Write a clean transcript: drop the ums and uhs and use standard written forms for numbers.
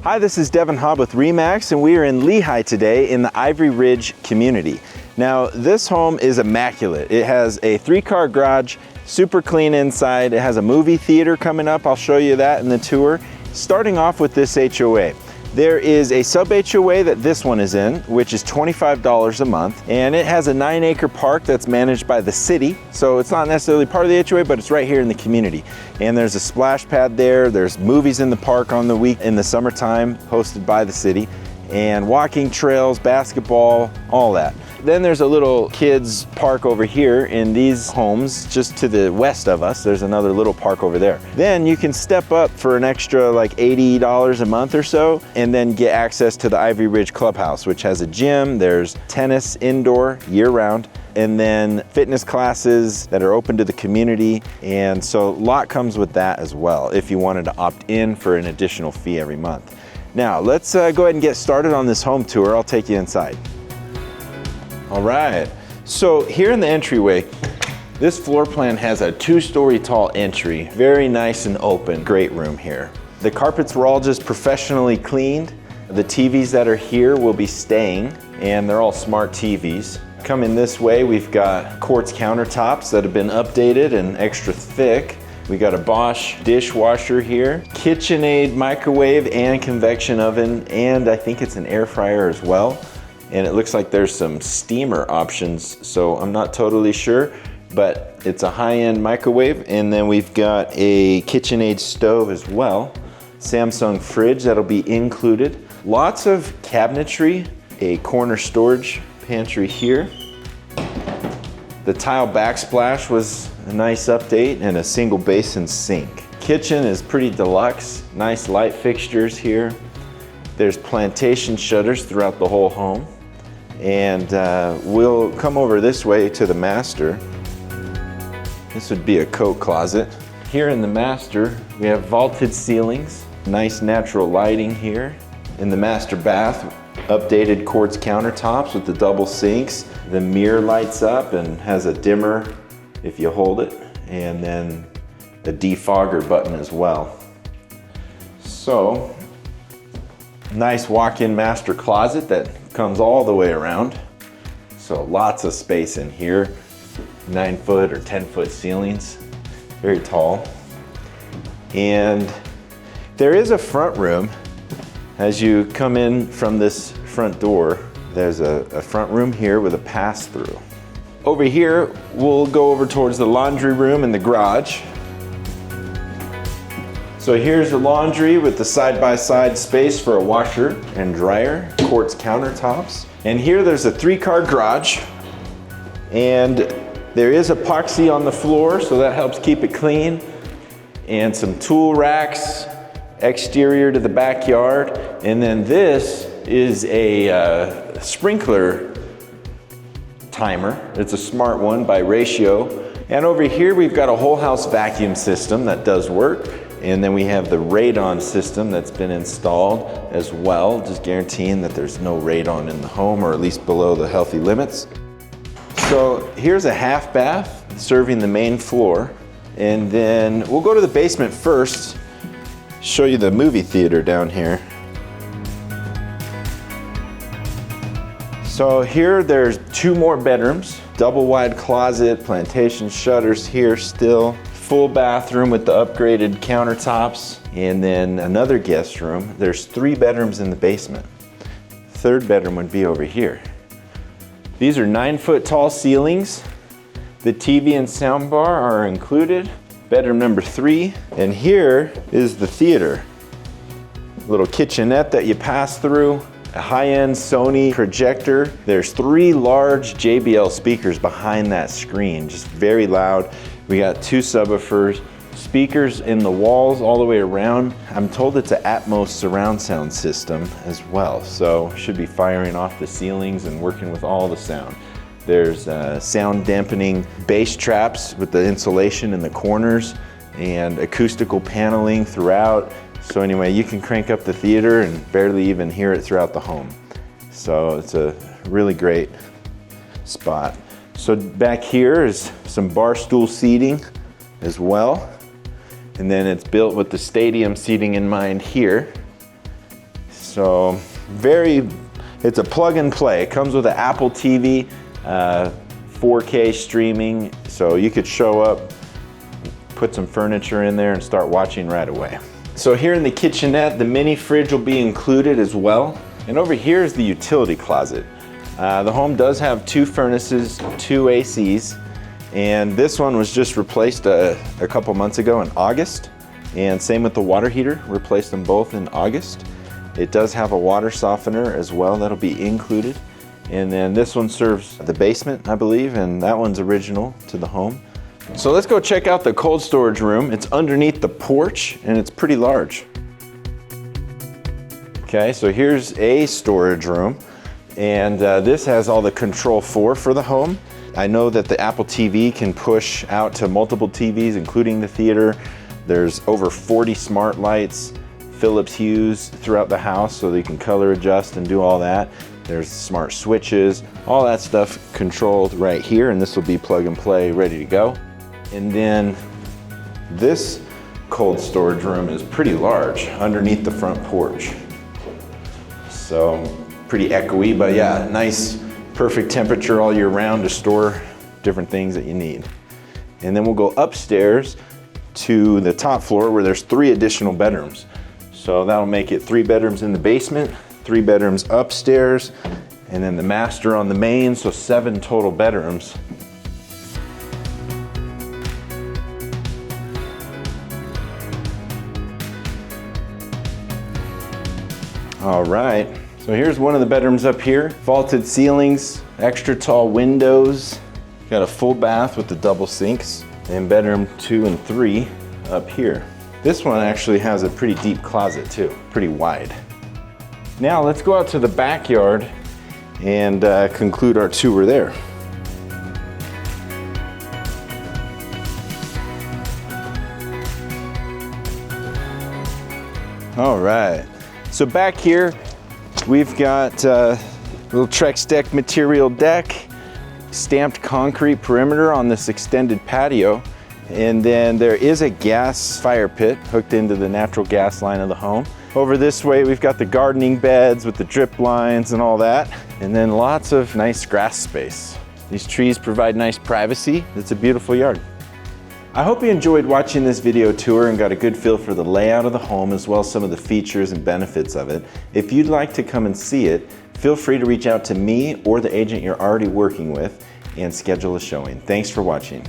Hi, this is Devin Hobb with Remax, and we are in Lehi today in the Ivory Ridge community. Now, this home is immaculate. It has a 3-car garage, super clean inside. It has a movie theater coming up. I'll show you that in the tour. Starting off with this HOA. There is a sub HOA that this one is in, which is $25 a month, and it has a 9-acre park that's managed by the city. So it's not necessarily part of the HOA, but it's right here in the community. And there's a splash pad there. There's movies in the park on the week in the summertime hosted by the city, and walking trails, basketball, all that. Then there's a little kids park over here in these homes just to the west of us. There's another little park over there. Then you can step up for an extra like $80 a month or so and then get access to the Ivory Ridge Clubhouse, which has a gym. There's tennis indoor year round, and then fitness classes that are open to the community. And so a lot comes with that as well if you wanted to opt in for an additional fee every month. Now let's go ahead and get started on this home tour. I'll take you inside. All right, so here in the entryway, this floor plan has a 2-story tall entry. Very nice and open, great room here. The carpets were all just professionally cleaned. The TVs that are here will be staying, and they're all smart TVs. Coming this way, we've got quartz countertops that have been updated and extra thick. We got a Bosch dishwasher here, KitchenAid microwave and convection oven, and I think it's an air fryer as well. And it looks like there's some steamer options, so I'm not totally sure, but it's a high-end microwave. And then we've got a KitchenAid stove as well. Samsung fridge that'll be included. Lots of cabinetry, a corner storage pantry here. The tile backsplash was a nice update, and a single basin sink. Kitchen is pretty deluxe, nice light fixtures here. There's plantation shutters throughout the whole home. And we'll come over this way to the master. This would be a coat closet. Here in the master, we have vaulted ceilings, nice natural lighting here. In the master bath, updated quartz countertops with the double sinks. The mirror lights up and has a dimmer if you hold it, and then a defogger button as well. So, nice walk-in master closet that comes all the way around. So lots of space in here. 9-foot or 10-foot ceilings, very tall. And there is a front room. As you come in from this front door, there's a front room here with a pass-through. Over here, we'll go over towards the laundry room and the garage. So here's the laundry with the side-by-side space for a washer and dryer, quartz countertops. And here there's a 3-car garage, and there is epoxy on the floor, so that helps keep it clean. And some tool racks, exterior to the backyard. And then this is a sprinkler timer. It's a smart one by Rachio. And over here we've got a whole house vacuum system that does work. And then we have the radon system that's been installed as well, just guaranteeing that there's no radon in the home, or at least below the healthy limits. So here's a half bath serving the main floor. And then we'll go to the basement first, show you the movie theater down here. So here there's 2 more bedrooms, double wide closet, plantation shutters here still. Full bathroom with the upgraded countertops, and then another guest room. There's 3 bedrooms in the basement. 3rd bedroom would be over here. These are 9-foot tall ceilings. The TV and soundbar are included. Bedroom number 3. And here is the theater. Little kitchenette that you pass through. A high-end Sony projector. There's 3 large JBL speakers behind that screen, just very loud. We got 2 subwoofers, speakers in the walls all the way around. I'm told it's an Atmos surround sound system as well, so should be firing off the ceilings and working with all the sound. There's sound dampening bass traps with the insulation in the corners and acoustical paneling throughout. So anyway, you can crank up the theater and barely even hear it throughout the home. So it's a really great spot. So back here is some bar stool seating as well. And then it's built with the stadium seating in mind here. So it's a plug and play. It comes with an Apple TV, 4K streaming, so you could show up, put some furniture in there and start watching right away. So here in the kitchenette, the mini fridge will be included as well. And over here is the utility closet. The home does have 2 furnaces, 2 ACs, and this one was just replaced a couple months ago in August. And same with the water heater, replaced them both in August. It does have a water softener as well, that'll be included. And then this one serves the basement, I believe, and that one's original to the home. So let's go check out the cold storage room. It's underneath the porch and it's pretty large. Okay, so here's a storage room, and this has all the Control4 for the home. I know that the Apple TV can push out to multiple TVs, including the theater. There's over 40 smart lights, Philips Hues throughout the house, so that you can color adjust and do all that. There's smart switches, all that stuff controlled right here, and this will be plug and play, ready to go. And then this cold storage room is pretty large underneath the front porch. So pretty echoey, but yeah, nice, perfect temperature all year round to store different things that you need. And then we'll go upstairs to the top floor where there's 3 additional bedrooms. So that'll make it 3 bedrooms in the basement, 3 bedrooms upstairs, and then the master on the main, so 7 total bedrooms. All right, so here's one of the bedrooms up here. Vaulted ceilings, extra tall windows. Got a full bath with the double sinks, and bedroom 2 and 3 up here. This one actually has a pretty deep closet too, pretty wide. Now let's go out to the backyard and conclude our tour there. All right, so back here we've got a little Trex deck material deck, stamped concrete perimeter on this extended patio. And then there is a gas fire pit hooked into the natural gas line of the home. Over this way, we've got the gardening beds with the drip lines and all that. And then lots of nice grass space. These trees provide nice privacy. It's a beautiful yard. I hope you enjoyed watching this video tour and got a good feel for the layout of the home as well as some of the features and benefits of it. If you'd like to come and see it, feel free to reach out to me or the agent you're already working with and schedule a showing. Thanks for watching.